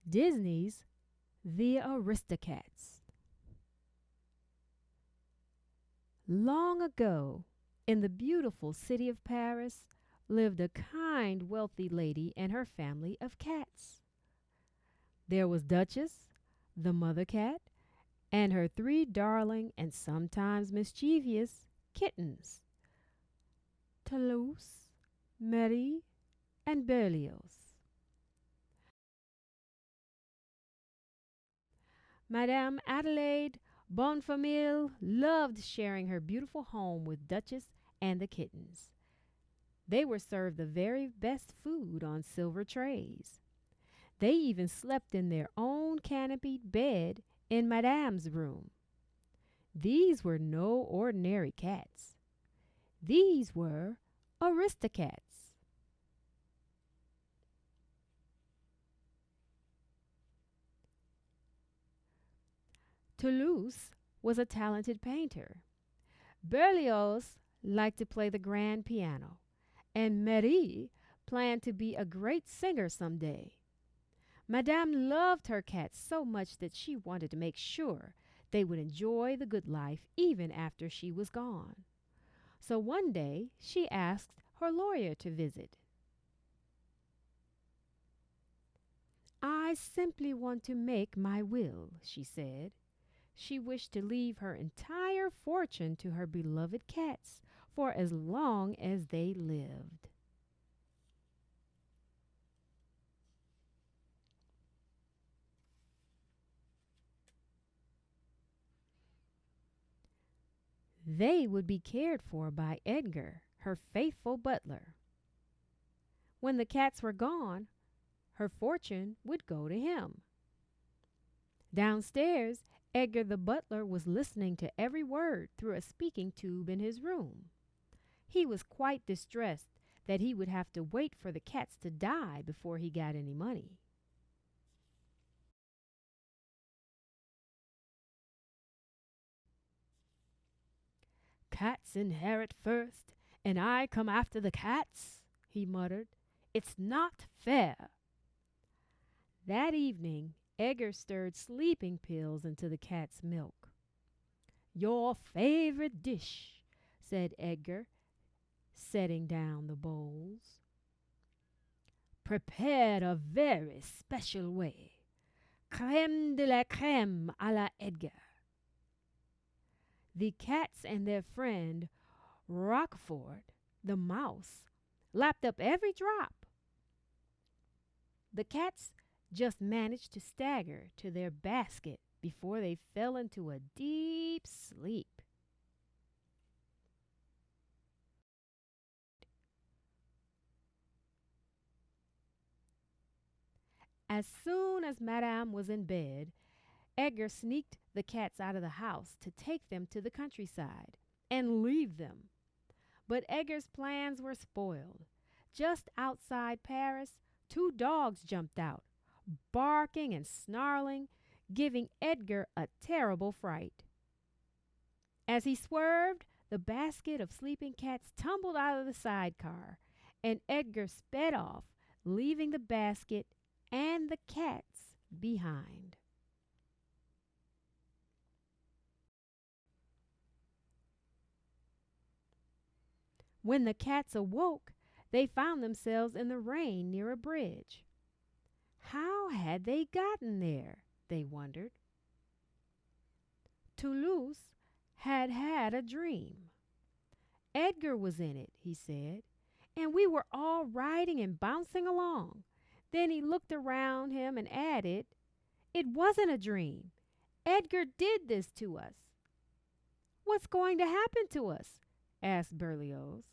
Disney's The Aristocats. Long ago, in the beautiful city of Paris, lived a kind, wealthy lady and her family of cats. There was Duchess, the mother cat, and her three darling and sometimes mischievous kittens, Toulouse, Marie, and Berlioz. Madame Adelaide Bonfamille loved sharing her beautiful home with Duchess and the kittens. They were served the very best food on silver trays. They even slept in their own canopied bed in Madame's room. These were no ordinary cats. These were Aristocats. Toulouse was a talented painter. Berlioz liked to play the grand piano, and Marie planned to be a great singer someday. Madame loved her cats so much that she wanted to make sure they would enjoy the good life even after she was gone. So one day she asked her lawyer to visit. "I simply want to make my will," she said. She wished to leave her entire fortune to her beloved cats for as long as they lived. They would be cared for by Edgar, her faithful butler. When the cats were gone, her fortune would go to him. Downstairs, Edgar the butler was listening to every word through a speaking tube in his room. He was quite distressed that he would have to wait for the cats to die before he got any money. "Cats inherit first, and I come after the cats," he muttered. "It's not fair." That evening, Edgar stirred sleeping pills into the cat's milk. "Your favorite dish," said Edgar, setting down the bowls. "Prepared a very special way. Crème de la crème à la Edgar." The cats and their friend Roquefort, the mouse, lapped up every drop. The cats just managed to stagger to their basket before they fell into a deep sleep. As soon as Madame was in bed, Edgar sneaked the cats out of the house to take them to the countryside and leave them. But Edgar's plans were spoiled. Just outside Paris, two dogs jumped out, barking and snarling, giving Edgar a terrible fright. As he swerved, the basket of sleeping cats tumbled out of the sidecar, and Edgar sped off, leaving the basket and the cats behind. When the cats awoke, they found themselves in the rain near a bridge. How had they gotten there, they wondered. Toulouse had had a dream. "Edgar was in it," he said, "and we were all riding and bouncing along." Then he looked around him and added, "It wasn't a dream. Edgar did this to us." "What's going to happen to us?" asked Berlioz.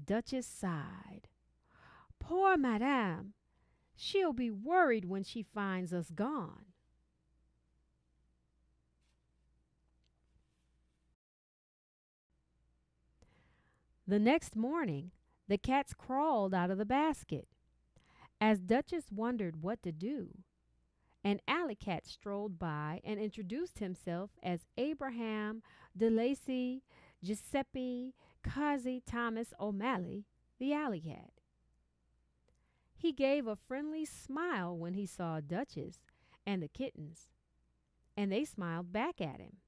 Duchess sighed. "Poor Madame. She'll be worried when she finds us gone." The next morning, the cats crawled out of the basket. As Duchess wondered what to do, an alley cat strolled by and introduced himself as Abraham de Lacy Giuseppe Kazi Thomas O'Malley, the alley cat. He gave a friendly smile when he saw Duchess and the kittens, and they smiled back at him.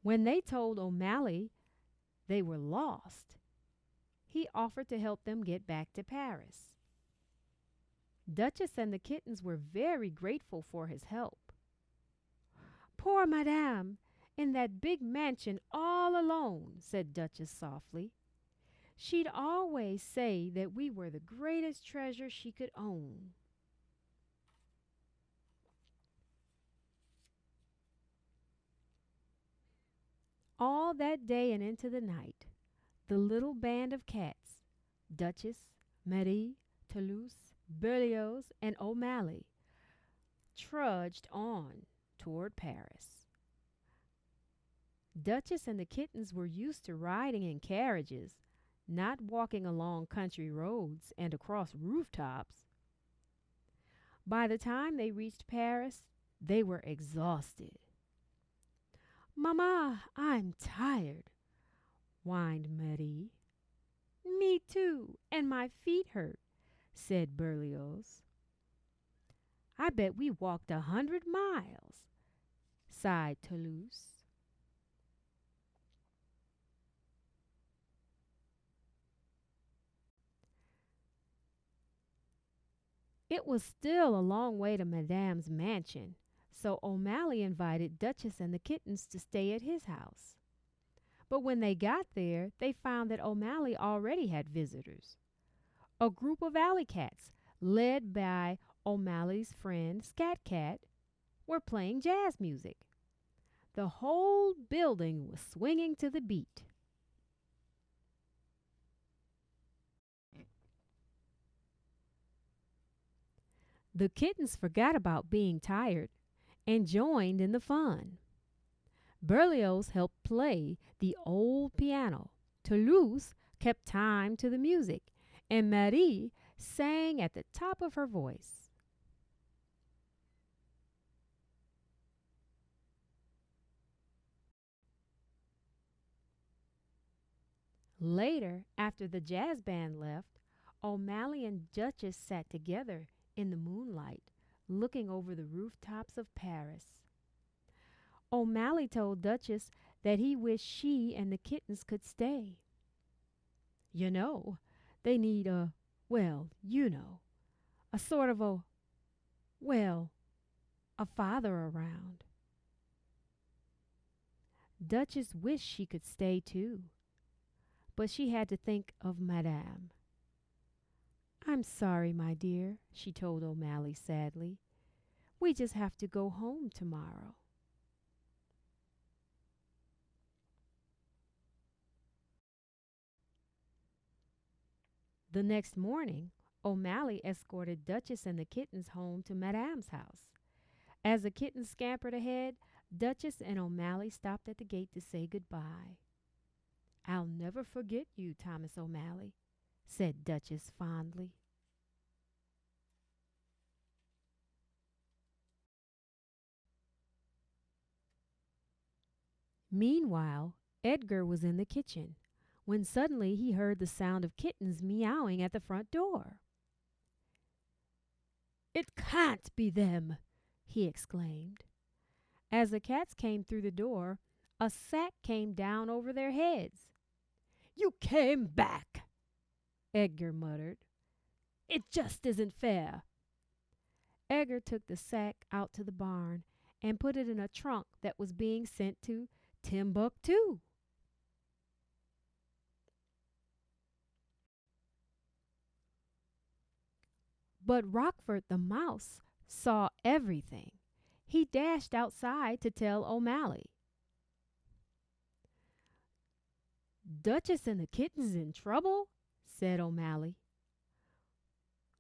When they told O'Malley they were lost, he offered to help them get back to Paris. Duchess and the kittens were very grateful for his help. "Poor Madame, in that big mansion all alone," said Duchess softly. "She'd always say that we were the greatest treasure she could own." All that day and into the night, the little band of cats, Duchess, Marie, Toulouse, Berlioz, and O'Malley, trudged on toward Paris. Duchess and the kittens were used to riding in carriages, not walking along country roads and across rooftops. By the time they reached Paris, they were exhausted. "Mamma, I'm tired," whined Marie. "Me too, and my feet hurt," said Berlioz. "I bet we walked 100 miles," sighed Toulouse. It was still a long way to Madame's mansion, so O'Malley invited Duchess and the kittens to stay at his house. But when they got there, they found that O'Malley already had visitors. A group of alley cats, led by O'Malley's friend Scat Cat, were playing jazz music. The whole building was swinging to the beat. The kittens forgot about being tired and joined in the fun. Berlioz helped play the old piano. Toulouse kept time to the music, and Marie sang at the top of her voice. Later, after the jazz band left, O'Malley and Duchess sat together in the moonlight, looking over the rooftops of Paris. O'Malley told Duchess that he wished she and the kittens could stay. "You know, they need a sort of well, a father around." Duchess wished she could stay too, but she had to think of Madame. "I'm sorry, my dear," she told O'Malley sadly. "We just have to go home tomorrow." The next morning, O'Malley escorted Duchess and the kittens home to Madame's house. As the kittens scampered ahead, Duchess and O'Malley stopped at the gate to say goodbye. "I'll never forget you, Thomas O'Malley," said Duchess fondly. Meanwhile, Edgar was in the kitchen when suddenly he heard the sound of kittens meowing at the front door. "It can't be them!" he exclaimed. As the cats came through the door, a sack came down over their heads. "You came back!" Edgar muttered. "It just isn't fair." Edgar took the sack out to the barn and put it in a trunk that was being sent to Timbuktu. But Rockford the mouse saw everything. He dashed outside to tell O'Malley. "Duchess and the kittens in trouble?" said O'Malley.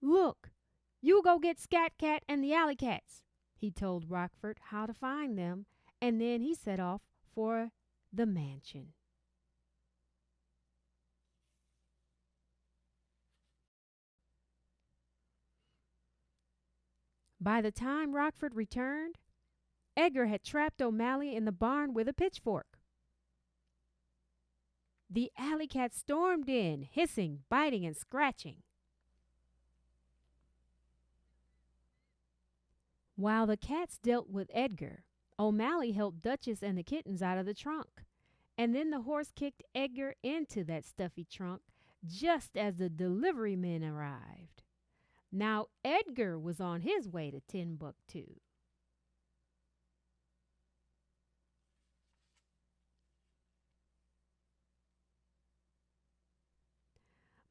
"Look, you go get Scat Cat and the alley cats." He told Rockford how to find them, and then he set off for the mansion. By the time Rockford returned, Edgar had trapped O'Malley in the barn with a pitchfork. The alley cat stormed in, hissing, biting, and scratching. While the cats dealt with Edgar, O'Malley helped Duchess and the kittens out of the trunk. And then the horse kicked Edgar into that stuffy trunk just as the delivery men arrived. Now Edgar was on his way to Timbuktu.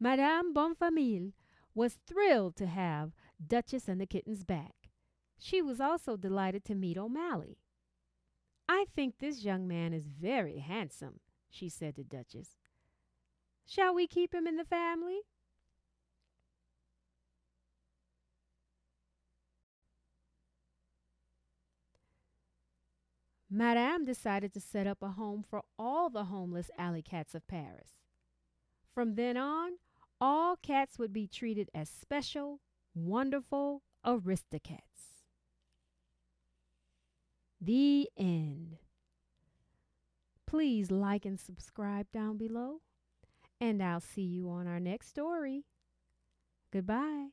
Madame Bonfamille was thrilled to have Duchess and the kittens back. She was also delighted to meet O'Malley. "I think this young man is very handsome," she said to Duchess. "Shall we keep him in the family?" Madame decided to set up a home for all the homeless alley cats of Paris. From then on, all cats would be treated as special, wonderful Aristocats. The end. Please like and subscribe down below, and I'll see you on our next story. Goodbye.